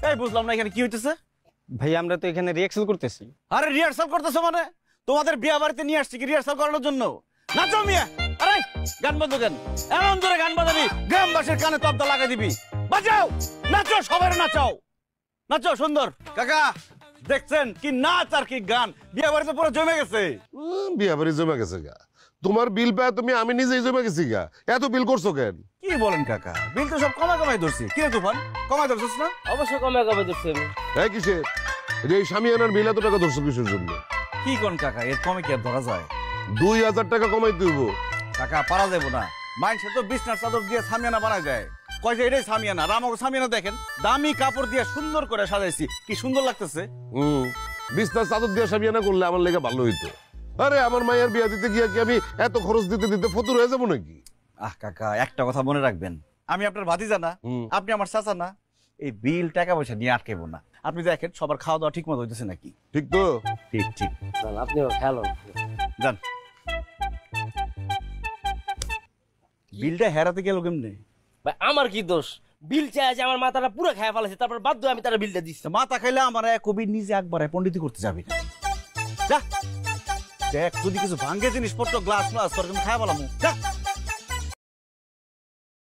এই বুঝলাম না এখানে কি হইতেছে? ভাই আমরা তো এখানে রিহার্সাল করতেছি। আরে রিহার্সাল করতেছো মানে? তোমাদের বিয়া বাড়িতে নিয়ে আসছি কি রিহার্সাল করানোর জন্য? নাচো মিয়া। আরে গান বন্ধ কেন? এমন ধরে গান বাজাবি গ্রামবাসীর কানে তবদা লাগাই দিবি। বাজাও, নাচো, সবাই নাচাও, নাচো সুন্দর। কাকা দেখছেন কি নাচ আর কি গান, বিয়া বাড়িতে পুরো জমে গেছে। বিয়া বাড়ি জমে গেছে গা, তোমার বিল পায় তুমি, আমি নিজেই জমে গেছি গা। এত বিল করছো কেন? কি বলেন কাকা, বিল তো সব কমাই ধরছি। কি রে তুফান, কমাই ধরছিস না? অবশ্য কমে ধরছি আমি। হ্যাঁ কিসের এই সামিয়ানার বিল এত টাকা ধরছো কিসের জন্য? কি কোন কাকা, এর কমে কি আর ধরা যায়? 2000 টাকা কমাই দিব। কাকা পারা যাবো না, মাইন্ডসে তো বিছনার চাদর দিয়ে সামিয়ানা বানায় দেয়, কয় যে এটাই সামিয়ানা। রামক সামিয়ানা দেখেন, দামি কাপড় দিয়ে সুন্দর করে সাজাইছি, কি সুন্দর লাগতেছে। বিছনার চাদর দিয়ে সামিয়ানা করলে আমার লেগে ভালো হইতো। আরে আমার মায়ের বিয়া দিতে গিয়া কি আমি এত খরচ দিতে দিতে ফতুর হয়ে যাবো নাকি? আহ কাকা, একটা কথা মনে রাখবেন, আমি আপনার ভাতিজা না, আপনি আমার চাচা না। এই বিল টাকা পয়সা নিয়ে আটকেবো না। আপনি দেখেন সবার খাওয়া দাওয়া ঠিক মতো হইতেছে নাকি? ঠিক তো? ঠিক ঠিক। আপনিও খেলো যান। বিলটা হেরাতে গেল কেমনে? ভাই আমার কি দোষ? বিল চাই আছে, আমার মাথাটা পুরো খেয়ে ফেলেছে, তারপর বাধ্য আমি তারা বিলটা দিচ্ছি। মাথা খাইলে আমার কবি নিজে একবার পণ্ডিতি করতে যাবি না। যা দেখ, যদি কিছু ভাঙ্গে জিনিসপত্র গ্লাস তোর খায় বলাম। যা।